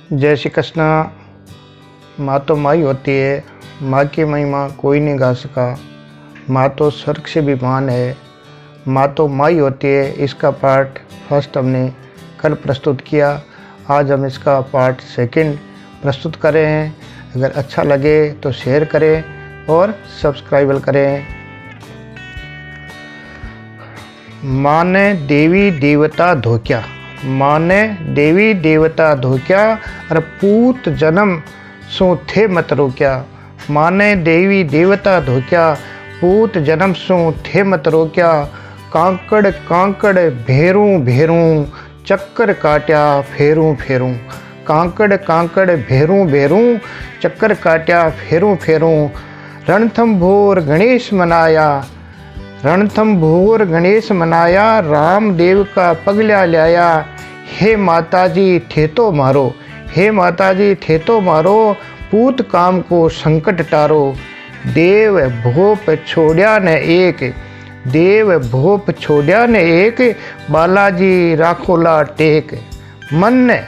जय श्री कृष्ण। माँ तो माँ ही होती है, माँ की महिमा कोई नहीं गा सका। माँ तो स्वर्ग से भी महान है, माँ तो माँ ही होती है। इसका पार्ट फर्स्ट हमने कल प्रस्तुत किया, आज हम इसका पार्ट सेकंड प्रस्तुत कर रहे हैं। अगर अच्छा लगे तो शेयर करें और सब्सक्राइब करें। माँ ने देवी देवता धोक्या, माँ ने देवी देवता धोक्या और पूत जन्म सो थे मत रोक्या। माँ ने देवी देवता धोक्या, पूत जन्म सो थे मत रोक्या। कांकड़ कांकड़ भेरूं भेरूं, चक्कर काट्या फेरूं फेरूं। कांकड़ कांकड़ भेरूं भेरूं, चक्कर काट्या फेरूं फेरूं। रणथंभोर गणेश मनाया, रणथंभोर गणेश मनाया। रामदेव का पगला लाया, हे माताजी थे तो मारो, हे माताजी थे तो मारो। पूत काम को संकट टारो, देव भोप छोड़या न एक, देव भोप छोड़या न एक। बालाजी राखोला टेक, मन ने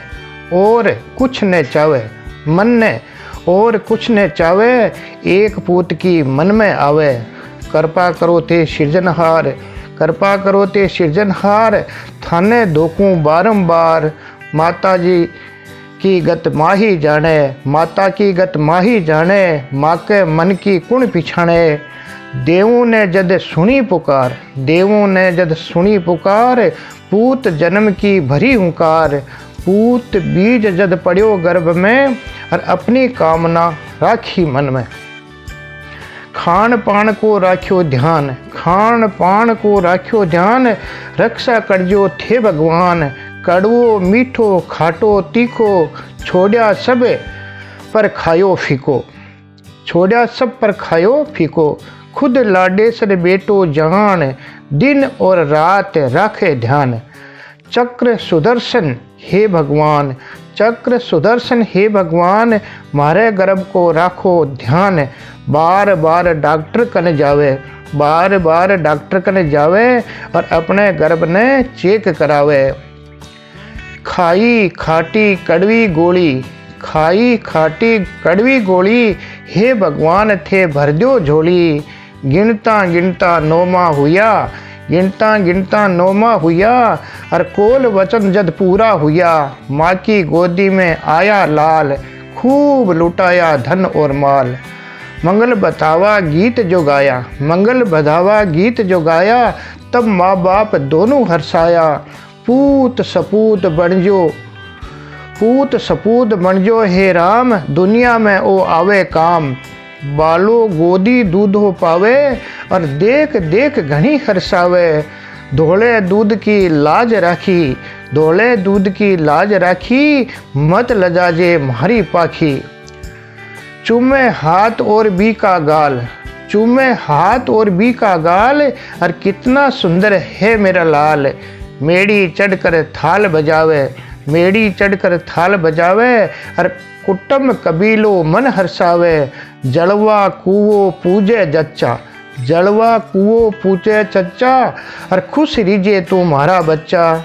और कुछ न चावे, मन ने और कुछ न चावे। एक पूत की मन में आवे, कृपा करो ते सृजनहार, कृपा करो ते सृजनहार। थाने धोकूं बारंबार, माता जी की गत माही जाने, माता की गत माही जाने। माँ के मन की कुण पिछाने, देवों ने जद सुनी पुकार, देवों ने जद सुनी पुकार। पूत जन्म की भरी हुंकार, पूत बीज जद पड़्यो गर्भ में और अपनी कामना राखी मन में। खान पान को राख्यो ध्यान, खान पान को राख्यो ध्यान। रक्षा करजो थे भगवान, कड़वो मीठो खाटो तीखो। छोड़या सब पर खायो फीको, छोड़या सब पर खायो फीको। खुद लाडेसर बेटो जहान, दिन और रात राखे ध्यान। चक्र सुदर्शन हे भगवान, चक्र सुदर्शन हे भगवान। मारे गर्भ को राखो ध्यान। बार बार डॉक्टर कने जावे, बार बार डॉक्टर कने जावे और अपने गर्भ ने चेक करावे। खाई खाटी कड़वी गोली, खाई खाटी कड़वी गोली। हे भगवान थे भर दो झोली। गिनता गिनता नौमा हुआ, गिनता गिनता नौमा हुआ। और कोल वचन जद पूरा हुआ, माँ की गोदी में आया लाल। खूब लुटाया धन और माल। मंगल बतावा गीत जो गाया, मंगल बधावा गीत जो गाया। तब माँ बाप दोनों हर्षाया। पूत सपूत बनजो, पूत सपूत बनजो हे राम। दुनिया में ओ आवे काम, बालो गोदी दूध हो पावे और देख देख घनी हर्षावे। धोले दूध की लाज राखी, धोले दूध की लाज राखी। मत लजाजे मारी पाखी। चूमे हाथ और बी का गाल, चूमे हाथ और बी का गाल। और कितना सुंदर है मेरा लाल। मेड़ी चढ़कर थाल बजावे, मेड़ी चढ़कर थाल बजावे। और कुटुंब कबीलो मन हर्षावे। जलवा कुओ पूजे जच्चा, जलवा कुओ पूजे चच्चा। और खुश रीजे तू मारा बच्चा।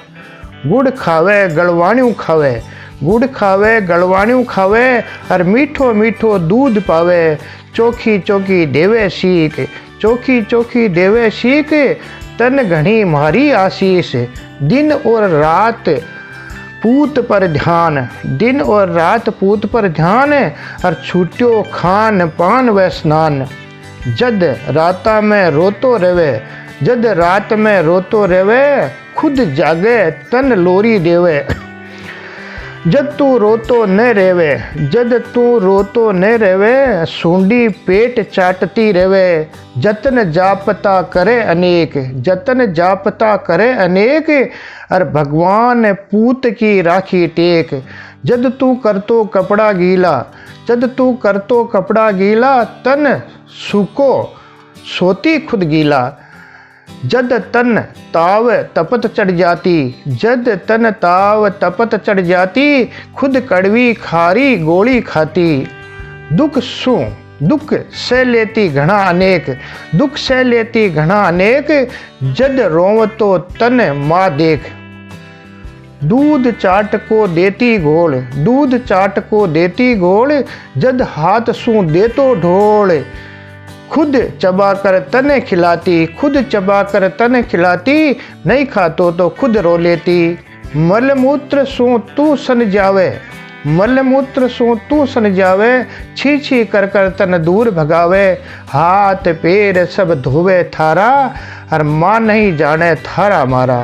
गुड़ खावे गलवाणियों खावे, गुड़ खावे गलवाणियों खावे। और मीठो मीठो दूध पावे। चोखी चोखी देवे सीख, चोखी चोखी देवे सीख। तन घनी मारी आशीष, दिन और रात पूत पर ध्यान, दिन और रात पूत पर ध्यान। और छूट्यो खान पान व स्नान। जद राता में रोतो रेवे, जद रात में रोतो रेवे। खुद जागे तन लोरी देवे। जद तू रोतो न रेवे, जद तू रोतो न रेवे। सूंडी पेट चाटती रेवे। जतन जापता करे अनेक, जतन जापता करे अनेक। और भगवान पूत की राखी टेक। जद तू करतो कपड़ा गीला, जद तू करतो कपड़ा गीला। तन सूको सोती खुद गीला। जद तन ताव तपत चढ़ जाती, जद तन ताव तपत चढ़ जाती। खुद कड़वी खारी गोली खाती। दुख सु दुख सह लेती घना अनेक, दुख सह लेती घना अनेक। जद रोवतो तन माँ देख, दूध चाट को देती घोल, दूध चाट को देती घोल, जद हाथ सू दे तो ढोल। खुद चबा कर तने खिलाती, खुद चबा कर तने खिलाती, नहीं खातो तो खुद रो लेती। मलमूत्र सो तू सन जावे, मलमूत्र सो तू सन जावे, छी छी कर कर तन दूर भगावे। हाथ पैर सब धोवे थारा, और माँ नहीं जाने थारा मारा।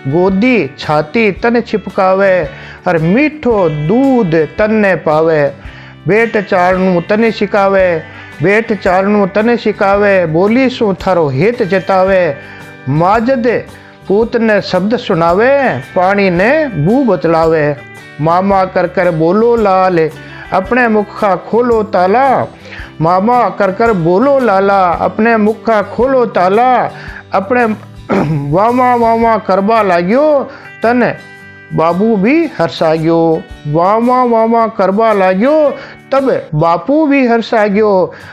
गोदी छाती तन छिपकावे, और मीठो दूध तन्ने पावे। बेट चारणू तने शिकावे, बेट चारणू तने शिकावे, बोली सु थारो हेत जतावे। माजद पूत ने शब्द सुनावे, पानी ने बू बतलावे। मामा कर कर बोलो लाल, अपने मुखा खोलो ताला। मामा कर कर बोलो लाला, अपने मुखा खोलो ताला। अपने वामा वामा करबा लाग्यो, तने बाबू भी हर्षा गयो। वामा वामा करबा लाग्यो, तब बापू भी हर्षा गयो।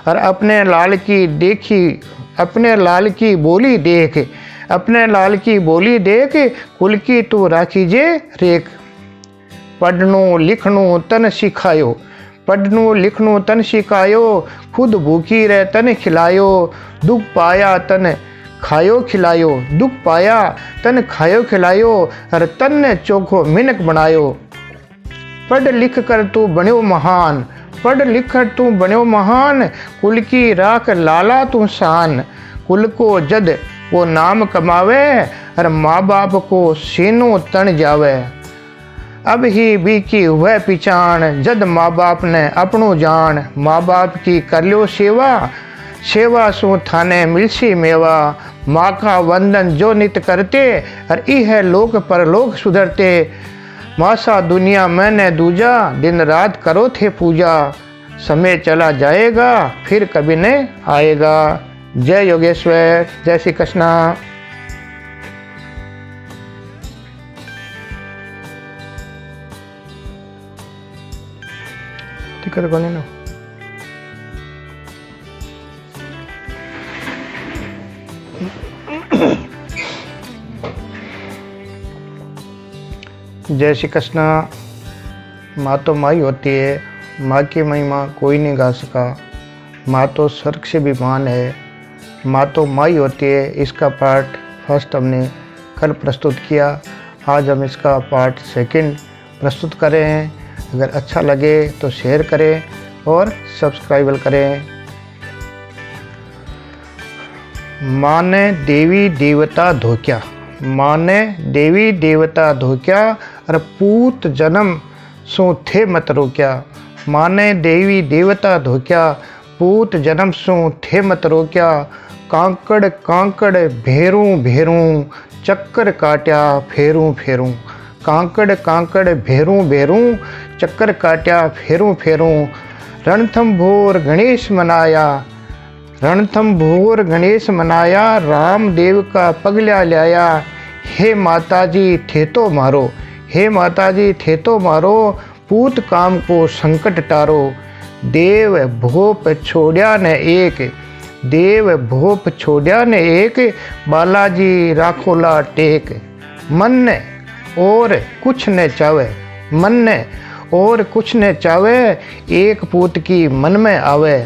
और अपने लाल की देखी, अपने लाल की बोली देख, अपने लाल की बोली देख, कुल की तू राखी जे रेख। पढ़नो लिखनो तन सिखायो, पढ़नो लिखनो तन सिखायो, खुद भूखी रह तन खिलायो। दुख पाया तन खायो खिलायो, दुख पाया तन खायो खिलायो, और तन ने चोखो मिनक बनायो। पढ़ लिख कर तू बन्यो महान, पढ़ लिख कर तू बन्यो महान, कुल की राख लाला तू शान। कुल को जद वो नाम कमावे, और माँ बाप को सीनो तन जावे। अब ही भी की वह पिछाण, जद माँ बाप ने अपनो जान। माँ बाप की कर लो सेवा, सेवा सु थाने मिलसी मेवा। माँ का वंदन जो नित करते, और इह लोक परलोक सुधरते। मासा दुनिया मैंने दूजा, दिन रात करो थे पूजा। समय चला जाएगा, फिर कभी न आएगा। जय योगेश्वर, जय श्री कृष्णा। टिकट कोनी नो जय श्री कृष्णा। माँ तो माँ ही होती है, माँ की महिमा कोई नहीं गा सका। माँ तो स्वर्ग से भी महान है, माँ तो माँ ही होती है। इसका पार्ट फर्स्ट हमने कल प्रस्तुत किया, आज हम इसका पार्ट सेकंड प्रस्तुत कर रहे हैं। अगर अच्छा लगे तो शेयर करें और सब्सक्राइब करें। माँ ने देवी देवता धोक्या, माँ ने देवी देवता धोक्या, और पूत जन्म सो थे मत रोक्या। माँ ने देवी देवता धोक्या, पूत जन्म सो थे मत रोक्या। कांकड़ कांकड़ भेरूं भेरूं, चक्कर काट्या फेरूं फेरूं। कांकड़ कांकड़ भेरूं भेरूं, चक्कर काट्या फेरूं फेरूं। रणथंभोर गणेश मनाया, रणथंभोर गणेश मनाया। रामदेव का पगला लाया, हे माताजी थे तो मारो, हे माताजी थे तो मारो। पूत काम को संकट टारो, देव भोप छोड़या ने एक, देव भोप छोड़या ने एक। बालाजी राखोला टेक, मन ने और कुछ न चावे, मन ने और कुछ न चावे। एक पूत की मन में आवे,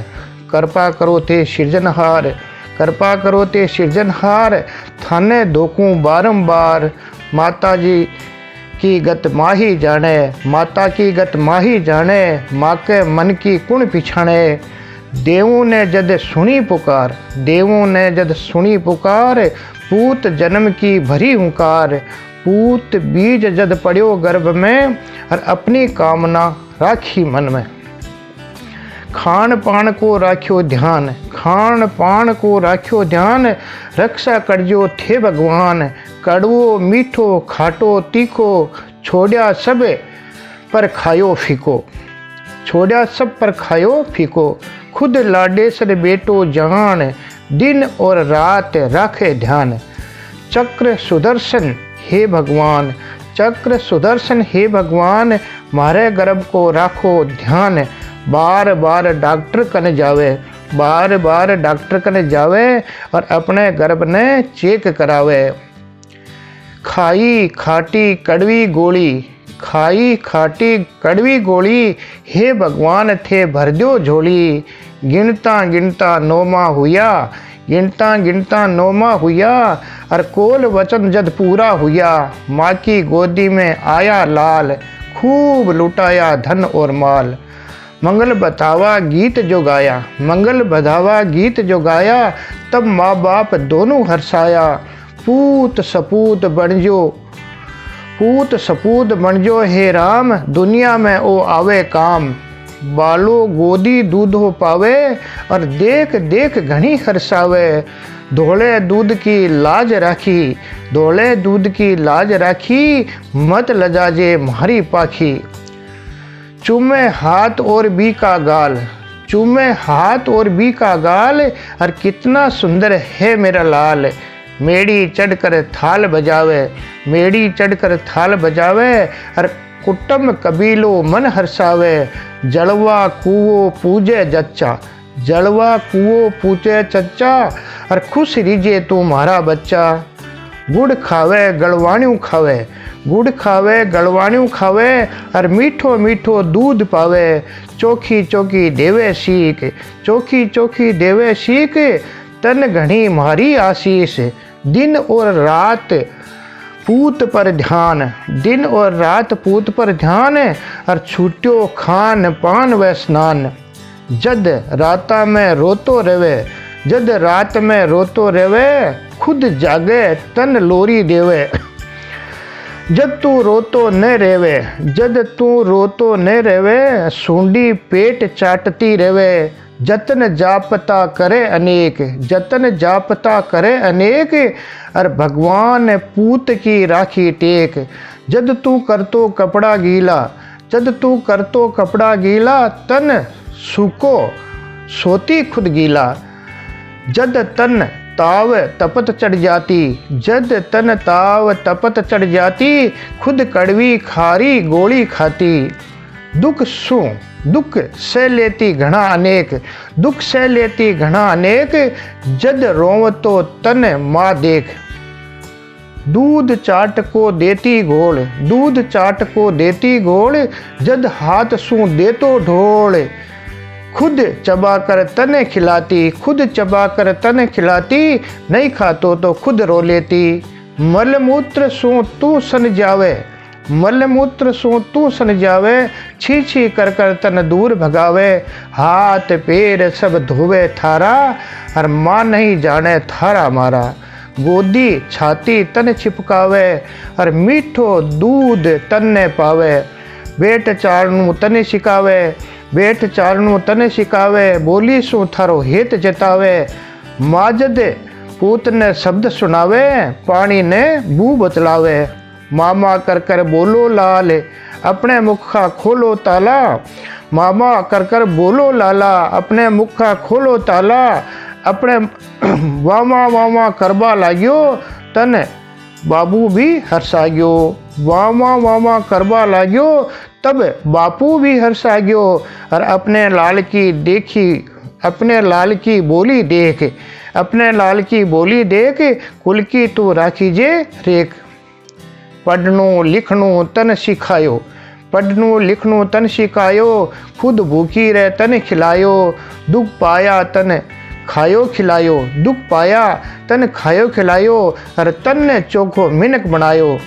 कृपा करो थे सृजनहार, कृपा करो ते सृजनहार। थाने धोकूं बारंबार, माता जी की गत माही जाने, माता की गत माही जाने। माँ के मन की कुण पिछाने, देवों ने जद सुनी पुकार, देवों ने जद सुनी पुकार। पूत जन्म की भरी हुंकार, पूत बीज जद पड़्यो गर्भ में, और अपनी कामना राखी मन में। खान पान को राख्यो ध्यान, खान पान को राख्यो ध्यान। रक्षा करजो थे भगवान, कड़वो मीठो खाटो तीखो। छोड़या सब पर खायो फीको, छोड़या सब पर खायो फीको। खुद लाडेसर बेटो जहान, दिन और रात राखे ध्यान। चक्र सुदर्शन हे भगवान, चक्र सुदर्शन हे भगवान। मारे गर्भ को राखो ध्यान। बार बार डॉक्टर कने जावे, बार बार डॉक्टर कने जावे, और अपने गर्भ ने चेक करावे। खाई खाटी कड़वी गोली, खाई खाटी कड़वी गोली, हे भगवान थे भर दो झोली। गिनता गिनता नौमा हुआ, गिनता गिनता नौमा हुआ, और कोल वचन जद पूरा हुआ। माँ की गोदी में आया लाल, खूब लुटाया धन और माल। मंगल बधावा गीत जो गाया, मंगल बधावा गीत जो गाया, तब माँ बाप दोनों हर्षाया। पूत सपूत बनजो, पूत सपूत बनजो हे राम, दुनिया में ओ आवे काम। बालो गोदी दूध हो पावे, और देख देख घनी हर्षावे। धोले दूध की लाज राखी, धोले दूध की लाज राखी, मत लजाजे मारी पाखी। चूमे हाथ और बी का गाल, चूमे हाथ और बी का गाल, और कितना सुंदर है मेरा लाल। मेड़ी चढ़कर थाल बजावे, मेड़ी चढ़कर थाल बजावे, और कुटुंब कबीलो मन हर्षावे। जलवा कुओ पूजे जच्चा, जलवा कुओ पूजे चच्चा, और खुश रीजे तू मारा बच्चा। गुड़ खावे गलवाणियों खावे, गुड़ खावे गलवाणियों खावे, और मीठो मीठो दूध पावे। चोखी चोखी देवे सीख, चोखी चोखी देवे सीख, तन घनी मारी आशीष। दिन और रात पूत पर ध्यान, दिन और रात पूत पर ध्यान, और छूट्यो खान पान व स्नान। जद राता में रोतो रवे, जद रात में रोतो रवे, खुद जागे तन लोरी देवे। जद तू रोतो न रेवे, जद तू रोतो न रेवे, सूंडी पेट चाटती रेवे। जतन जापता करे अनेक, जतन जापता करे अनेक, और भगवान पूत की राखी टेक। जद तू करतो कपड़ा गीला, जद तू करतो कपड़ा गीला, तन सूको सोती खुद गीला। जद तन ताव तपत चढ़ जाती, जद तन ताव तपत चढ़ जाती, खुद कड़वी खारी गोली खाती। दुख सु दुख सह लेती घना अनेक, दुख सह लेती घना अनेक, जद रोवतो तन माँ देख। दूध चाट को देती घोल, दूध चाट को देती घोल, जद हाथ सु देतो ढोल। खुद चबा कर तने खिलाती, खुद चबा कर तने खिलाती, नहीं खातो तो खुद रो लेती। मलमूत्र सो तू सन जावे, मलमूत्र सो तू सन जावे, छी छी कर कर तन दूर भगावे। हाथ पैर सब धोवे थारा, और माँ नहीं जाने थारा मारा। गोदी छाती तन छिपकावे, और मीठो दूध तन्ने पावे। बेट चालनू तने सिकावे, बेट चालनू तने सिकावे, बोली सु थारो हेत जतावे। माजद पूत ने शब्द सुनावे, पानी ने बू बतलावे। मामा कर कर बोलो लाल, अपने मुखा खोलो ताला। मामा कर कर बोलो लाला, अपने मुखा खोलो ताला। अपने वामा वामा करबा लाग्यो, तन बाबू भी हर्षा गयो। वामा वामा करबा लाग्यो, तब बापू भी हर्षा गयो। और अपने लाल की देखी, अपने लाल की बोली देख, अपने लाल की बोली देख, कुल की तू राखीजे रेख। पढ़नो लिखनो तन सिखायो, पढ़नो लिखनो तन सिखायो, खुद भूखी रह तन खिलायो। दुख पाया तन खायो खिलायो, दुख पाया तन खायो खिलायो, और तन ने चोखो मिनक बनायो।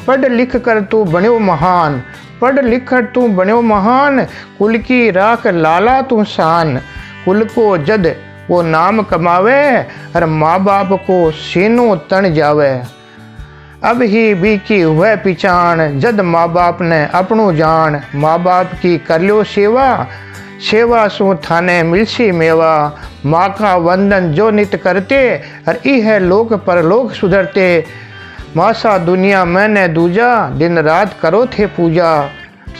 पढ़ लिख कर तू बन्यो महान, पढ़ लिख कर तू बन्यो महान, कुल की राख लाला तू शान। कुल को जद वो नाम कमावे, और माँ बाप को सीनो तन जावे। अब ही बीकी हुए पिछाण, जद माँ बाप ने अपनू जान। माँ बाप की कर लो सेवा, सेवा सु थाने मिलसी मेवा। माँ का वंदन जो नित करते, और इह लोक परलोक सुधरते। मासा दुनिया मैंने दूजा, दिन रात करो थे पूजा।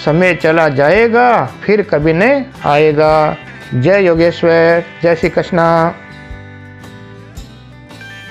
समय चला जाएगा फिर कभी नहीं आएगा। जय योगेश्वर, जय श्री कृष्णा।